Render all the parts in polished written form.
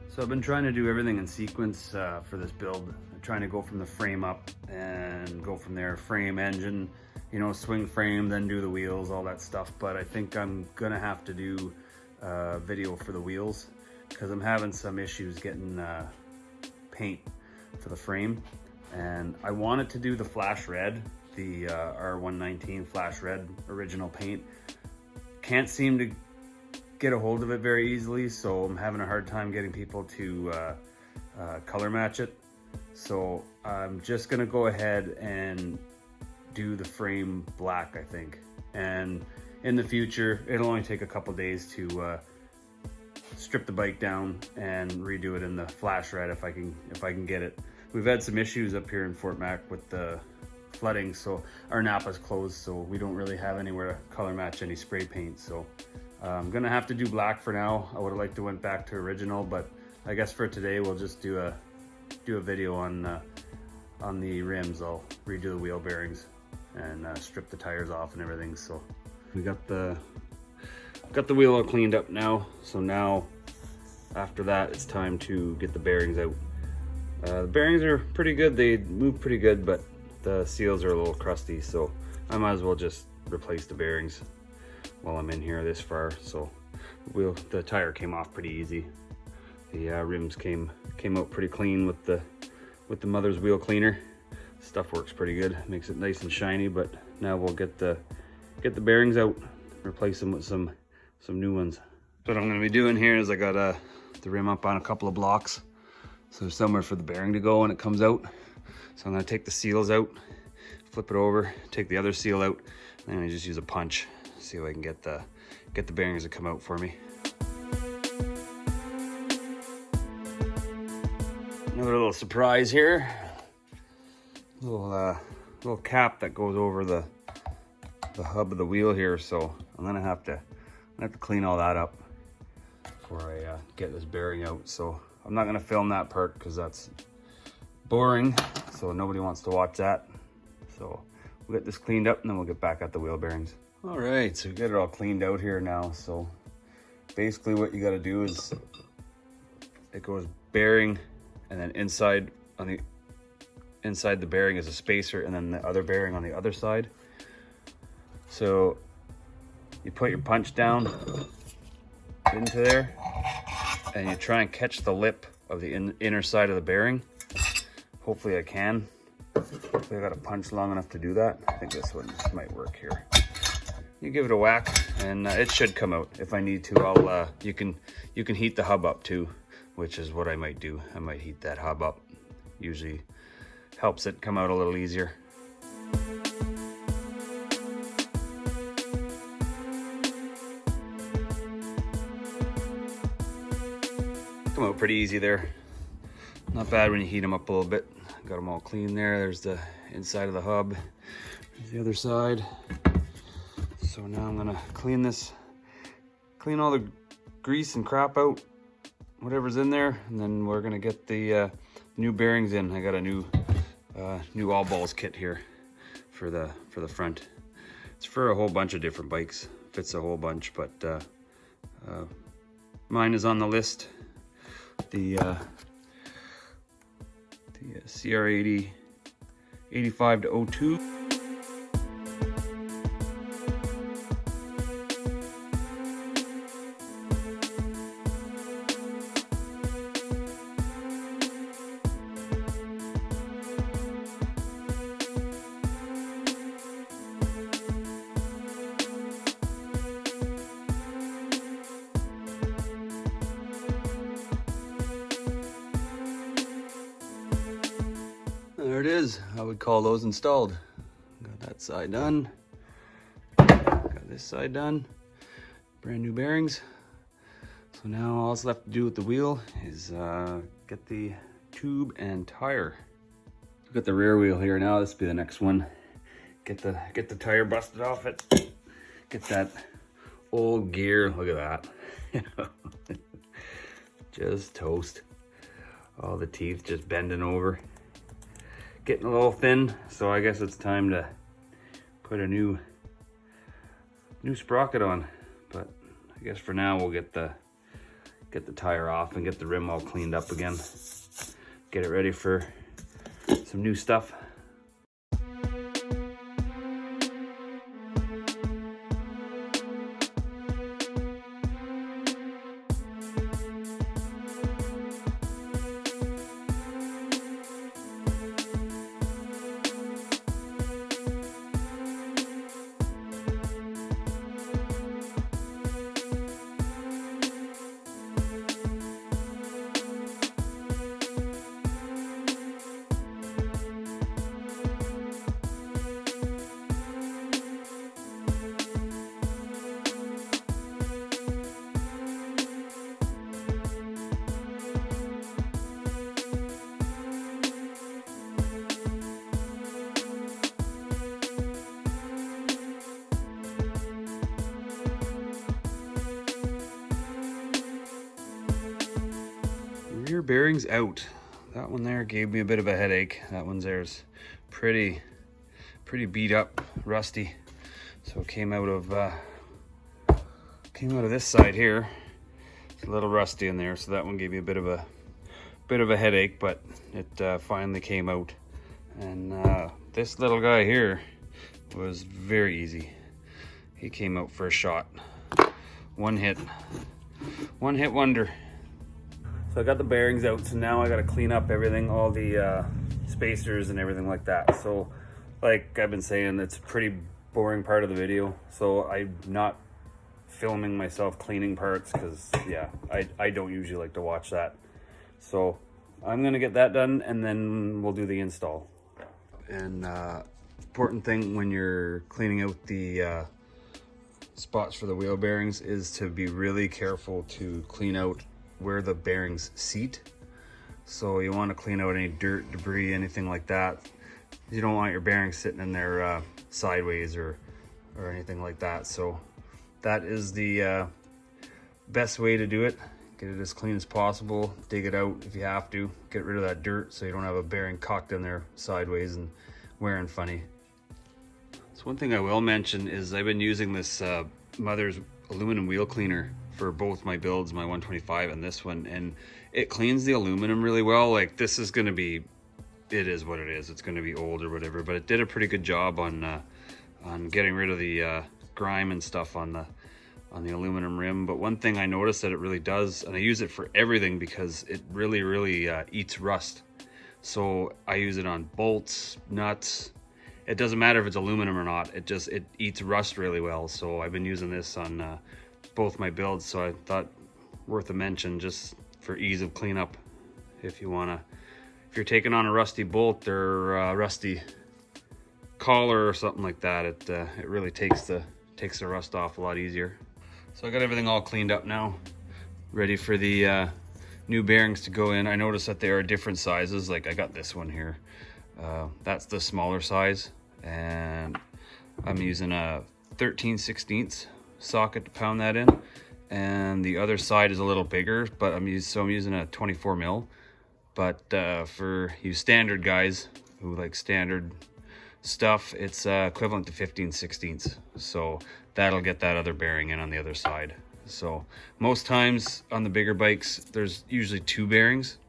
So I've been trying to do everything in sequence for this build. I'm trying to go from the frame up and go from there, frame, engine, you know, swing frame, then do the wheels, all that stuff. But I think I'm gonna have to do a video for the wheels because I'm having some issues getting paint for the frame. And I wanted to do the flash red, the R119 flash red original paint. Can't seem to get a hold of it very easily, so I'm having a hard time getting people to color match it. So I'm just gonna go ahead and do the frame black, I think. And in the future, it'll only take a couple days to strip the bike down and redo it in the flash red if I can get it. We've had some issues up here in Fort Mac with the flooding, so our Napa's closed, so we don't really have anywhere to color match any spray paint. So I'm gonna have to do black for now. I would have liked to went back to original, but I guess for today we'll just do a video on the rims. I'll redo the wheel bearings and strip the tires off and everything. So we got the wheel all cleaned up now. So now after that, it's time to get the bearings out. The bearings are pretty good. They move pretty good, but the seals are a little crusty. So I might as well just replace the bearings while I'm in here this far. So the tire came off pretty easy. The rims came out pretty clean with the mother's wheel cleaner. Stuff works pretty good, makes it nice and shiny. But now we'll get the bearings out, replace them with some new ones. What I'm gonna be doing here is I got the rim up on a couple of blocks, so there's somewhere for the bearing to go when it comes out. So I'm gonna take the seals out, flip it over, take the other seal out, and then I just use a punch, see if I can get the bearings to come out for me. Another little surprise here. Little cap that goes over the hub of the wheel here. So I'm gonna have to clean all that up before I get this bearing out. So I'm not gonna film that part because that's boring. So nobody wants to watch that. So we'll get this cleaned up and then we'll get back at the wheel bearings. All right, so we get it all cleaned out here now. So basically what you gotta do is it goes bearing, and then inside the bearing is a spacer, and then the other bearing on the other side. So you put your punch down into there and you try and catch the lip of the inner side of the bearing. Hopefully I can. Hopefully I got a punch long enough to do that. I think this one might work here. You give it a whack and it should come out. If I need to, you can heat the hub up too, which is what I might do. I might heat that hub up. Usually helps it come out a little easier. Come out pretty easy there. Not bad when you heat them up a little bit. Got them all clean there. There's the inside of the hub. There's the other side. So now I'm gonna clean all the grease and crap out, whatever's in there, and then we're gonna get the new bearings in. I got a new all balls kit here for the front. It's for a whole bunch of different bikes. Fits a whole bunch, but mine is on the list. The CR80 85-02. There it is. I would call those installed. Got that side done. Got this side done. Brand new bearings. So now all that's left to do with the wheel is get the tube and tire. Got the rear wheel here now. This will be the next one. Get the tire busted off it. Get that old gear. Look at that. Just toast. All the teeth just bending over. Getting a little thin, so I guess it's time to put a new sprocket on. But I guess for now we'll get the get the tire off and get the rim all cleaned up again. Get it ready for some new stuff. Rear bearings out. That one there gave me a bit of a headache. That one's there's pretty beat up, rusty. So it came out of this side here. It's a little rusty in there, so that one gave me a bit of a headache, but it finally came out. And this little guy here was very easy. He came out for a shot. One hit wonder. So I got the bearings out, so now I got to clean up everything, all the spacers and everything like that. So like I've been saying, it's a pretty boring part of the video, so I'm not filming myself cleaning parts because yeah, I don't usually like to watch that. So I'm gonna get that done and then we'll do the install. And important thing when you're cleaning out the spots for the wheel bearings is to be really careful to clean out where the bearings seat. So you want to clean out any dirt, debris, anything like that. You don't want your bearings sitting in there sideways or anything like that. So that is the best way to do it. Get it as clean as possible. Dig it out if you have to. Get rid of that dirt so you don't have a bearing cocked in there sideways and wearing funny. So one thing I will mention is I've been using this Mother's aluminum wheel cleaner for both my builds, my 125 and this one, and it cleans the aluminum really well. Like this is going to be, it is what it is. It's going to be old or whatever, but it did a pretty good job on getting rid of the grime and stuff on the aluminum rim. But one thing I noticed that it really does, and I use it for everything because it really eats rust. So I use it on bolts, nuts. It doesn't matter if it's aluminum or not. It eats rust really well. So I've been using this on both my builds, so I thought worth a mention just for ease of cleanup. If you're taking on a rusty bolt or a rusty collar or something like that, it really takes the rust off a lot easier. So I got everything all cleaned up now, ready for the new bearings to go in. I noticed that they are different sizes. Like I got this one here, that's the smaller size, and I'm using a 13/16 socket to pound that in, and the other side is a little bigger, but I'm using a 24 mil. But for you standard guys who like standard stuff, it's equivalent to 15/16. So that'll get that other bearing in on the other side. So most times on the bigger bikes, there's usually two bearings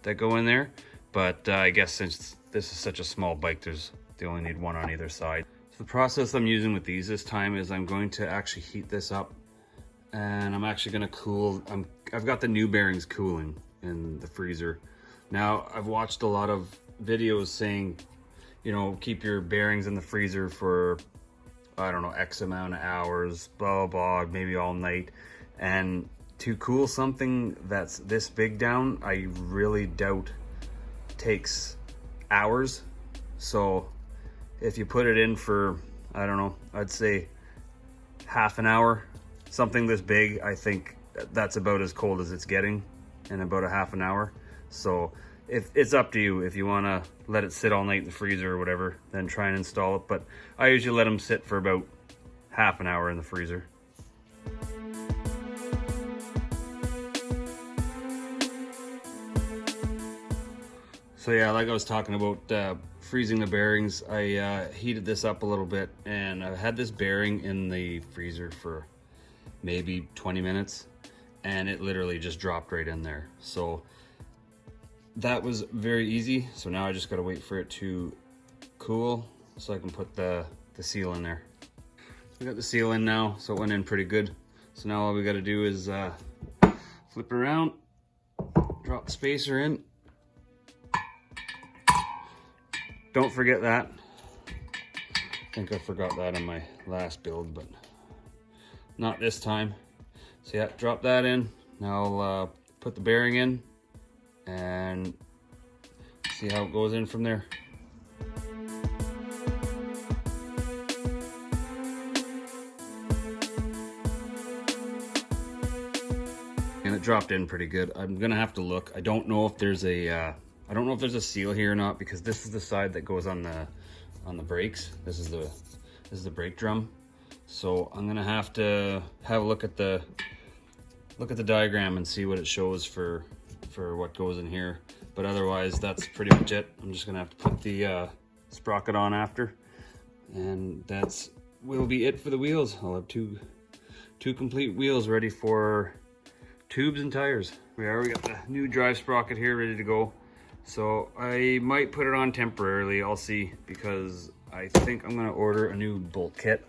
that go in there, but I guess since this is such a small bike, they only need one on either side. The process I'm using with these this time is I'm going to actually heat this up, and I'm actually going to cool. I've got the new bearings cooling in the freezer. Now I've watched a lot of videos saying, you know, keep your bearings in the freezer for, I don't know, X amount of hours, blah, blah, blah, maybe all night. And to cool something that's this big down, I really doubt takes hours. So if you put it in for, I don't know, I'd say half an hour, something this big, I think that's about as cold as it's getting in about a half an hour. So if it's up to you, if you want to let it sit all night in the freezer or whatever, then try and install it. But I usually let them sit for about half an hour in the freezer. So yeah, like I was talking about freezing the bearings, I heated this up a little bit, and I had this bearing in the freezer for maybe 20 minutes, and it literally just dropped right in there. So that was very easy. So now I just gotta wait for it to cool so I can put the seal in there. We got the seal in now, so it went in pretty good. So now all we gotta do is flip it around, drop the spacer in. Don't forget that. I think I forgot that in my last build, but not this time. So yeah, drop that in. Now I'll put the bearing in and see how it goes in from there. And it dropped in pretty good. I'm gonna have to look. I don't know if there's a seal here or not, because this is the side that goes on the brakes. This is the brake drum. So I'm gonna have to have a look at the diagram and see what it shows for what goes in here. But otherwise, that's pretty much it. I'm just gonna have to put the sprocket on after, and that's will be it for the wheels. I'll have two complete wheels ready for tubes and tires. We got the new drive sprocket here ready to go. So I might put it on temporarily, I'll see, because I think I'm gonna order a new bolt kit.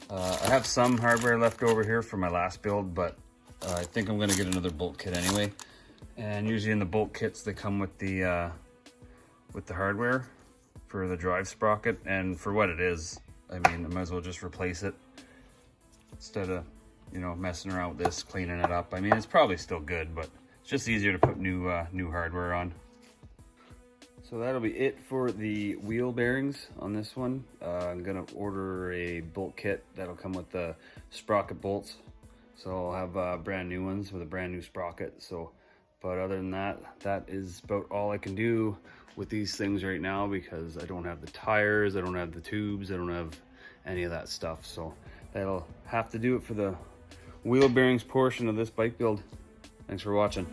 I have some hardware left over here for my last build, but I think I'm gonna get another bolt kit anyway. And usually in the bolt kits, they come with the hardware for the drive sprocket, and for what it is, I mean, I might as well just replace it instead of, you know, messing around with this, cleaning it up. I mean, it's probably still good, but it's just easier to put new hardware on. So that'll be it for the wheel bearings on this one. I'm gonna order a bolt kit that'll come with the sprocket bolts. So I'll have brand new ones with a brand new sprocket. So, but other than that, that is about all I can do with these things right now, because I don't have the tires, I don't have the tubes, I don't have any of that stuff. So that'll have to do it for the wheel bearings portion of this bike build. Thanks for watching.